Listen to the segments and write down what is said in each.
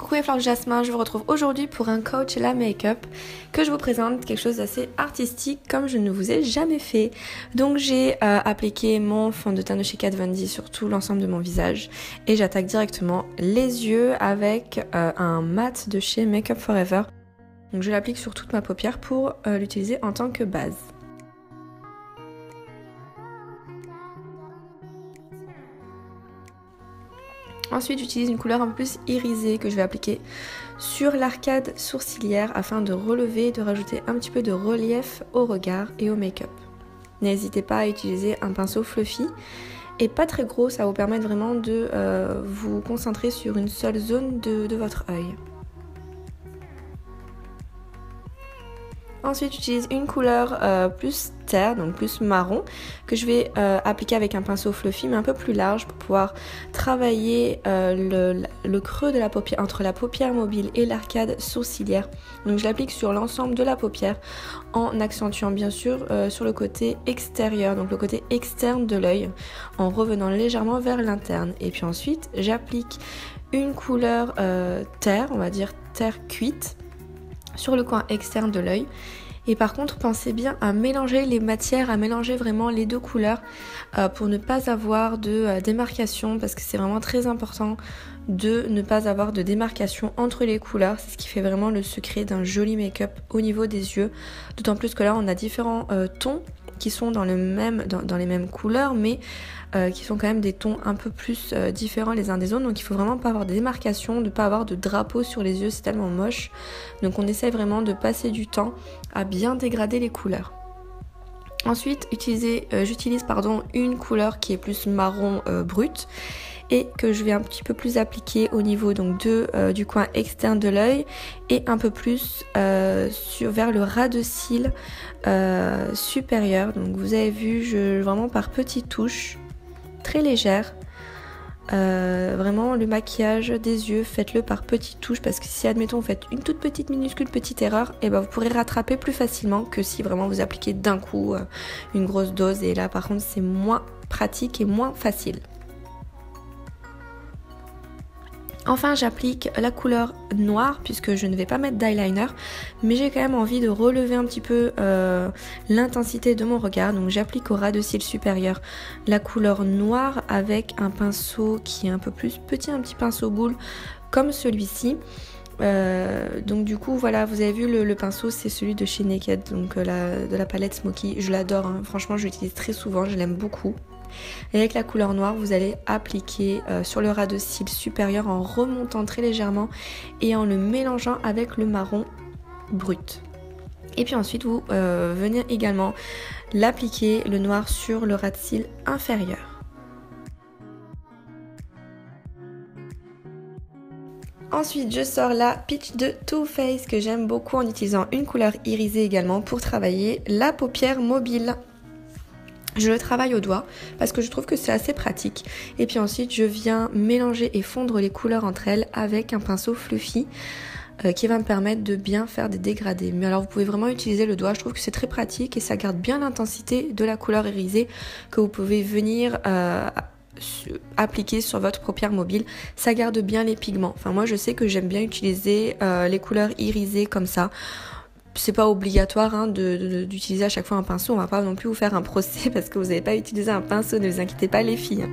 Coucou et Fleur de Jasmin, je vous retrouve aujourd'hui pour un Coachella Make-up que je vous présente quelque chose d'assez artistique comme je ne vous ai jamais fait. Donc j'ai appliqué mon fond de teint de chez Kat Von D sur tout l'ensemble de mon visage et j'attaque directement les yeux avec un mat de chez Make Up For Ever. Donc je l'applique sur toute ma paupière pour l'utiliser en tant que base. Ensuite, j'utilise une couleur un peu plus irisée que je vais appliquer sur l'arcade sourcilière afin de relever et de rajouter un petit peu de relief au regard et au make-up. N'hésitez pas à utiliser un pinceau fluffy et pas très gros, ça va vous permettre vraiment de vous concentrer sur une seule zone de votre œil. Ensuite, j'utilise une couleur plus terre, donc plus marron, que je vais appliquer avec un pinceau fluffy mais un peu plus large pour pouvoir travailler le creux de la paupière, entre la paupière mobile et l'arcade sourcilière. Donc je l'applique sur l'ensemble de la paupière en accentuant bien sûr sur le côté extérieur, donc le côté externe de l'œil, en revenant légèrement vers l'interne. Et puis ensuite, j'applique une couleur terre, on va dire terre cuite, sur le coin externe de l'œil. Et par contre, pensez bien à mélanger les matières, à mélanger vraiment les deux couleurs pour ne pas avoir de démarcation, parce que c'est vraiment très important de ne pas avoir de démarcation entre les couleurs. C'est ce qui fait vraiment le secret d'un joli make-up au niveau des yeux. D'autant plus que là, on a différents tons qui sont dans les mêmes couleurs, mais qui sont quand même des tons un peu plus différents les uns des autres. Donc il faut vraiment pas avoir de démarcation, de pas avoir de drapeau sur les yeux, c'est tellement moche. Donc on essaie vraiment de passer du temps à bien dégrader les couleurs. Ensuite, j'utilise une couleur qui est plus marron brut et que je vais un petit peu plus appliquer au niveau donc du coin externe de l'œil et un peu plus vers le ras de cils supérieur. Donc vous avez vu, vraiment par petites touches très légères. Vraiment le maquillage des yeux, faites-le par petites touches, parce que si admettons vous faites une toute petite minuscule petite erreur, et ben vous pourrez rattraper plus facilement que si vraiment vous appliquez d'un coup une grosse dose, et là par contre c'est moins pratique et moins facile. Enfin, j'applique la couleur noire puisque je ne vais pas mettre d'eyeliner, mais j'ai quand même envie de relever un petit peu l'intensité de mon regard. Donc j'applique au ras de cils supérieur la couleur noire avec un pinceau qui est un peu plus petit, un petit pinceau boule comme celui-ci. Donc du coup voilà, vous avez vu le pinceau, c'est celui de chez Naked, donc de la palette Smoky. Je l'adore, hein. Franchement je l'utilise très souvent, je l'aime beaucoup. Et avec la couleur noire, vous allez appliquer sur le ras de cils supérieur en remontant très légèrement et en le mélangeant avec le marron brut. Et puis ensuite, vous venez également l'appliquer, le noir, sur le ras de cils inférieur. Ensuite, je sors la Peach de Too Faced que j'aime beaucoup en utilisant une couleur irisée également pour travailler la paupière mobile. Je le travaille au doigt parce que je trouve que c'est assez pratique. Et puis ensuite, je viens mélanger et fondre les couleurs entre elles avec un pinceau fluffy qui va me permettre de bien faire des dégradés. Mais alors, vous pouvez vraiment utiliser le doigt. Je trouve que c'est très pratique et ça garde bien l'intensité de la couleur irisée que vous pouvez venir appliquer sur votre paupière mobile. Ça garde bien les pigments. Enfin, moi, je sais que j'aime bien utiliser les couleurs irisées comme ça. C'est pas obligatoire d'utiliser à chaque fois un pinceau, on va pas non plus vous faire un procès parce que vous n'avez pas utilisé un pinceau, ne vous inquiétez pas les filles.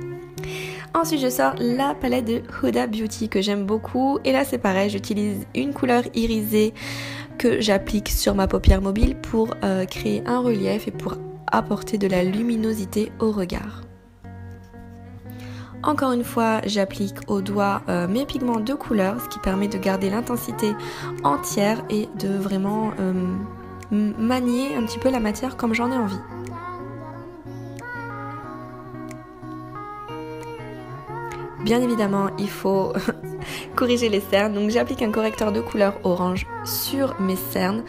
Ensuite je sors la palette de Huda Beauty que j'aime beaucoup et là c'est pareil, j'utilise une couleur irisée que j'applique sur ma paupière mobile pour créer un relief et pour apporter de la luminosité au regard. Encore une fois, j'applique au doigt mes pigments de couleur, ce qui permet de garder l'intensité entière et de vraiment manier un petit peu la matière comme j'en ai envie. Bien évidemment, il faut corriger les cernes, donc j'applique un correcteur de couleur orange sur mes cernes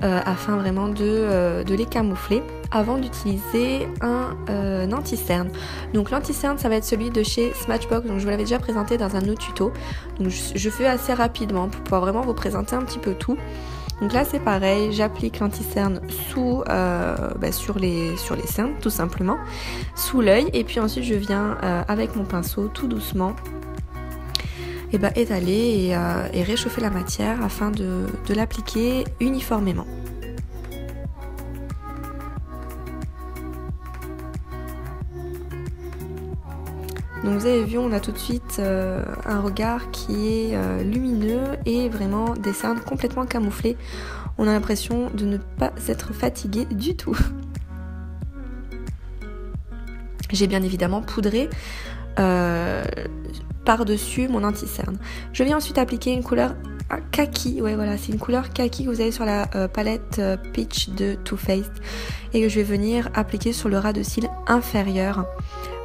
afin vraiment de les camoufler avant d'utiliser un anti-cerne. Donc l'anti-cerne, ça va être celui de chez Smashbox, donc je vous l'avais déjà présenté dans un autre tuto. Donc je fais assez rapidement pour pouvoir vraiment vous présenter un petit peu tout. Donc là c'est pareil, j'applique l'anti-cerne sur les cernes tout simplement, sous l'œil, et puis ensuite je viens avec mon pinceau tout doucement étaler et réchauffer la matière afin de l'appliquer uniformément. Donc vous avez vu, on a tout de suite un regard qui est lumineux et vraiment des cernes complètement camouflées. On a l'impression de ne pas être fatigué du tout. J'ai bien évidemment poudré par-dessus mon anti-cerne. Je viens ensuite appliquer une couleur kaki, ouais voilà, c'est une couleur kaki que vous avez sur la palette Peach de Too Faced et que je vais venir appliquer sur le ras de cils inférieur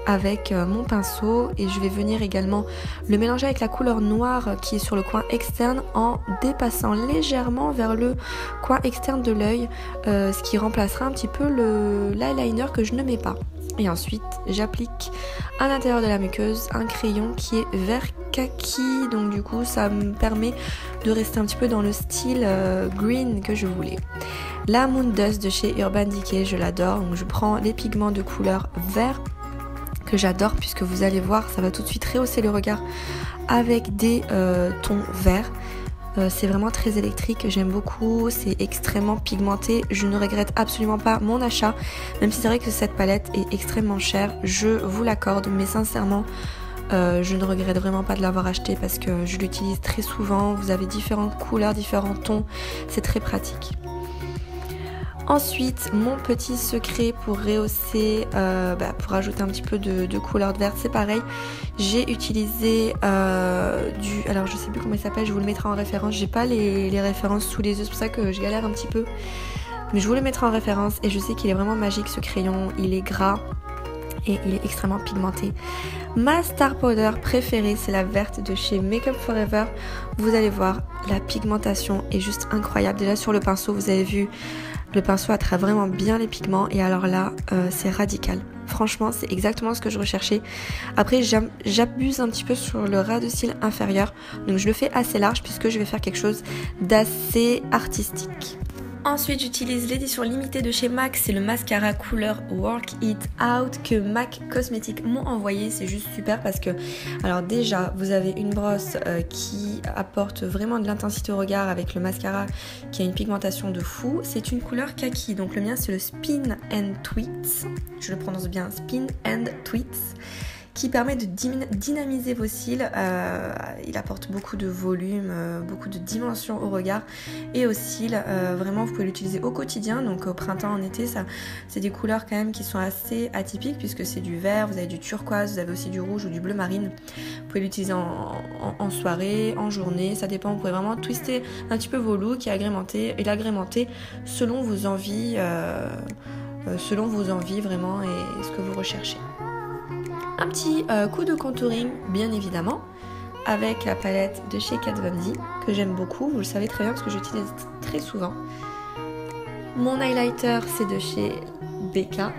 avec mon pinceau, et je vais venir également le mélanger avec la couleur noire qui est sur le coin externe en dépassant légèrement vers le coin externe de l'œil, ce qui remplacera un petit peu l'eyeliner que je ne mets pas. Et ensuite j'applique à l'intérieur de la muqueuse un crayon qui est vert kaki, donc du coup ça me permet de rester un petit peu dans le style green que je voulais. La Moon Dust de chez Urban Decay, je l'adore, donc je prends les pigments de couleur vert que j'adore, puisque vous allez voir, ça va tout de suite rehausser le regard avec des tons verts. C'est vraiment très électrique, j'aime beaucoup, c'est extrêmement pigmenté, je ne regrette absolument pas mon achat, même si c'est vrai que cette palette est extrêmement chère, je vous l'accorde, mais sincèrement je ne regrette vraiment pas de l'avoir acheté parce que je l'utilise très souvent. Vous avez différentes couleurs, différents tons, c'est très pratique. Ensuite, mon petit secret pour rehausser, pour ajouter un petit peu de couleur de vert, c'est pareil. J'ai utilisé alors je sais plus comment il s'appelle, je vous le mettrai en référence. J'ai pas les références sous les yeux, c'est pour ça que je galère un petit peu. Mais je vous le mettrai en référence et je sais qu'il est vraiment magique ce crayon, il est gras et il est extrêmement pigmenté. Ma star powder préférée, c'est la verte de chez Make Up For Ever. Vous allez voir, la pigmentation est juste incroyable. Déjà sur le pinceau, vous avez vu, le pinceau attrape vraiment bien les pigments et alors là, c'est radical. Franchement, c'est exactement ce que je recherchais. Après, j'abuse un petit peu sur le ras de cils inférieur, donc je le fais assez large puisque je vais faire quelque chose d'assez artistique. Ensuite, j'utilise l'édition limitée de chez MAC, c'est le mascara couleur Work It Out que MAC Cosmetics m'ont envoyé. C'est juste super parce que, alors déjà, vous avez une brosse qui apporte vraiment de l'intensité au regard avec le mascara qui a une pigmentation de fou. C'est une couleur kaki, donc le mien c'est le Spin and Tweets, je le prononce bien, Spin and Tweets, qui permet de dynamiser vos cils. Il apporte beaucoup de volume, beaucoup de dimension au regard et aux cils. Vraiment, vous pouvez l'utiliser au quotidien, donc au printemps, en été, ça, c'est des couleurs quand même qui sont assez atypiques puisque c'est du vert, vous avez du turquoise, vous avez aussi du rouge ou du bleu marine. Vous pouvez l'utiliser en soirée, en journée, ça dépend. Vous pouvez vraiment twister un petit peu vos looks et l'agrémenter selon vos envies, vraiment et ce que vous recherchez. Un petit coup de contouring, bien évidemment, avec la palette de chez Kat Von D, que j'aime beaucoup, vous le savez très bien parce que j'utilise très souvent. Mon highlighter, c'est de chez Becca.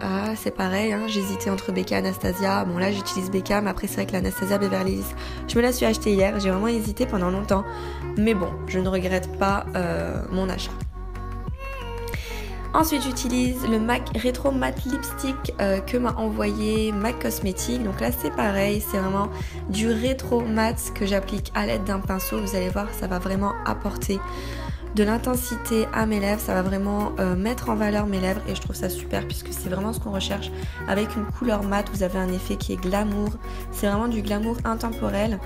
Ah, c'est pareil, hein, j'hésitais entre Becca et Anastasia. Bon, là, j'utilise Becca, mais après, c'est vrai que l'Anastasia Beverly Hills, je me la suis achetée hier, j'ai vraiment hésité pendant longtemps. Mais bon, je ne regrette pas mon achat. Ensuite, j'utilise le MAC Retro Matte Lipstick que m'a envoyé MAC Cosmetics. Donc là, c'est pareil, c'est vraiment du rétro matte que j'applique à l'aide d'un pinceau. Vous allez voir, ça va vraiment apporter de l'intensité à mes lèvres. Ça va vraiment mettre en valeur mes lèvres et je trouve ça super puisque c'est vraiment ce qu'on recherche. Avec une couleur mate, vous avez un effet qui est glamour. C'est vraiment du glamour intemporel.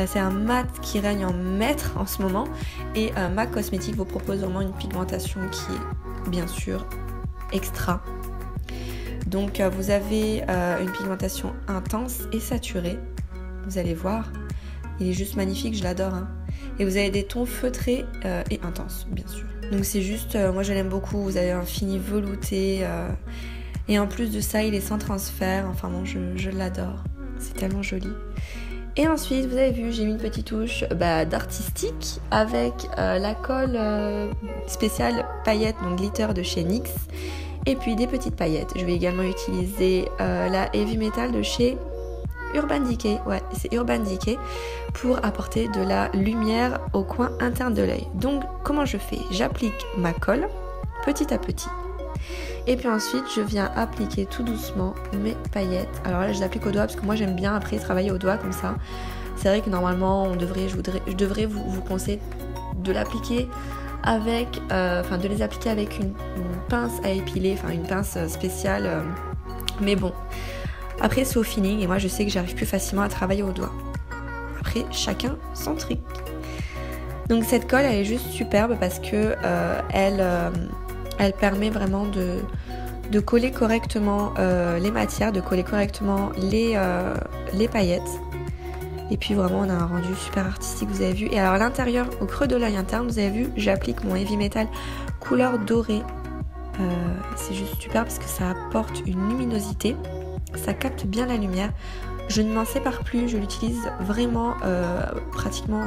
C'est un mat qui règne en maître en ce moment. Et MAC Cosmetics vous propose vraiment une pigmentation qui est bien sûr extra. Donc vous avez une pigmentation intense et saturée. Vous allez voir, il est juste magnifique, je l'adore. Hein. Et vous avez des tons feutrés et intenses, bien sûr. Donc c'est juste, moi je l'aime beaucoup. Vous avez un fini velouté et en plus de ça, il est sans transfert. Enfin bon, je l'adore. C'est tellement joli. Et ensuite, vous avez vu, j'ai mis une petite touche d'artistique avec la colle spéciale paillettes, donc glitter de chez NYX. Et puis des petites paillettes. Je vais également utiliser la Heavy Metal de chez Urban Decay. Ouais, c'est Urban Decay pour apporter de la lumière au coin interne de l'œil. Donc, comment je fais? J'applique ma colle petit à petit. Et puis ensuite, je viens appliquer tout doucement mes paillettes. Alors là, je les applique au doigt parce que moi, j'aime bien après travailler au doigt comme ça. C'est vrai que normalement je devrais vous conseiller de l'appliquer avec, de les appliquer avec une pince à épiler, enfin une pince spéciale, mais bon, après c'est au feeling et moi je sais que j'arrive plus facilement à travailler au doigt. Après chacun son truc. Donc cette colle elle est juste superbe parce que elle permet vraiment de coller correctement les matières, de coller correctement les paillettes. Et puis vraiment on a un rendu super artistique, vous avez vu. Et alors à l'intérieur, au creux de l'œil interne, vous avez vu, j'applique mon Heavy Metal couleur dorée. C'est juste super parce que ça apporte une luminosité, ça capte bien la lumière. Je ne m'en sépare plus, je l'utilise vraiment pratiquement,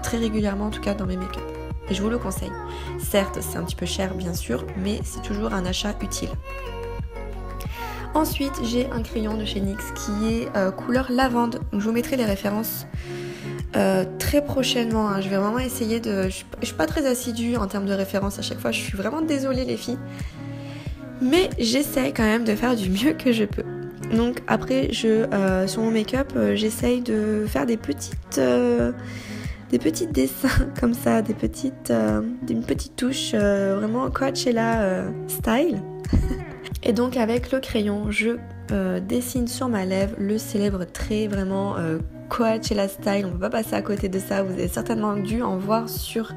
très régulièrement en tout cas dans mes make-up. Et je vous le conseille. Certes, c'est un petit peu cher bien sûr, mais c'est toujours un achat utile. Ensuite, j'ai un crayon de chez NYX qui est couleur lavande. Donc, je vous mettrai les références très prochainement. Hein. Je vais vraiment essayer de... Je suis pas très assidue en termes de références à chaque fois. Je suis vraiment désolée les filles. Mais j'essaye quand même de faire du mieux que je peux. Donc après, sur mon make-up, j'essaye de faire des petits dessins comme ça, une petite touche vraiment Coachella style. Et donc avec le crayon, je dessine sur ma lèvre le célèbre trait vraiment Coachella style. On ne peut pas passer à côté de ça. Vous avez certainement dû en voir sur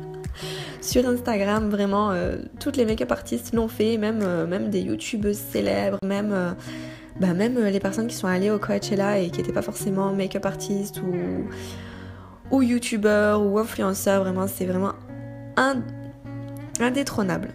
Instagram. Vraiment, toutes les make-up artistes l'ont fait, même des youtubeuses célèbres, même les personnes qui sont allées au Coachella et qui n'étaient pas forcément make-up artistes ou youtubeurs ou influenceurs. Vraiment, c'est vraiment indétrônable.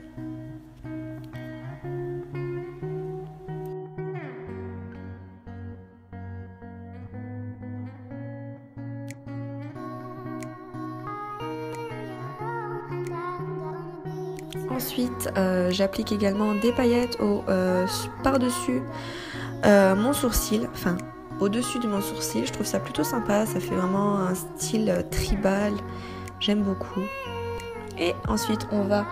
Ensuite, j'applique également des paillettes par-dessus mon sourcil, enfin au-dessus de mon sourcil. Je trouve ça plutôt sympa, ça fait vraiment un style tribal, j'aime beaucoup. Et ensuite, on va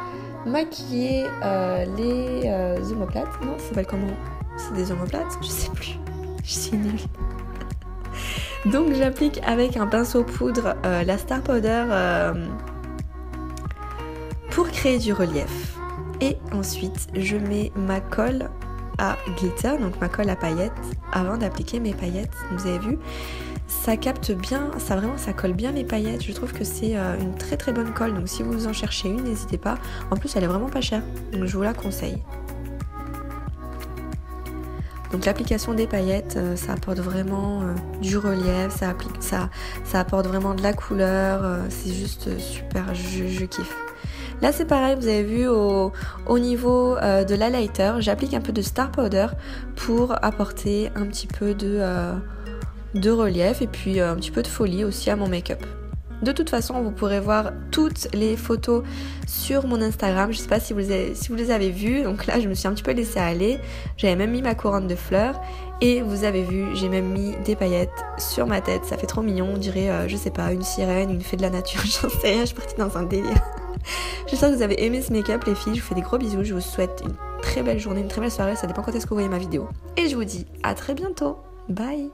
maquiller les omoplates. Non, ça s'appelle comment? C'est des omoplates? Je sais plus, je suis nulle. Donc j'applique avec un pinceau poudre la Star Powder pour créer du relief. Et ensuite, je mets ma colle à glitter, donc ma colle à paillettes, avant d'appliquer mes paillettes. Vous avez vu, ça capte bien, ça colle bien les paillettes. Je trouve que c'est une très très bonne colle. Donc si vous en cherchez une, n'hésitez pas. En plus, elle est vraiment pas chère, donc je vous la conseille. Donc l'application des paillettes, ça apporte vraiment du relief, ça apporte vraiment de la couleur, c'est juste super, je kiffe. Là c'est pareil, vous avez vu au niveau de l'highlighter, j'applique un peu de Star Powder pour apporter un petit peu de relief et puis un petit peu de folie aussi à mon make-up. De toute façon, vous pourrez voir toutes les photos sur mon Instagram. Je sais pas si vous les avez vues. Donc là, je me suis un petit peu laissée aller. J'avais même mis ma couronne de fleurs. Et vous avez vu, j'ai même mis des paillettes sur ma tête. Ça fait trop mignon. On dirait, je sais pas, une sirène, une fée de la nature. J'en sais rien, je suis partie dans un délire. J'espère que vous avez aimé ce make-up, les filles. Je vous fais des gros bisous. Je vous souhaite une très belle journée, une très belle soirée. Ça dépend quand est-ce que vous voyez ma vidéo. Et je vous dis à très bientôt. Bye!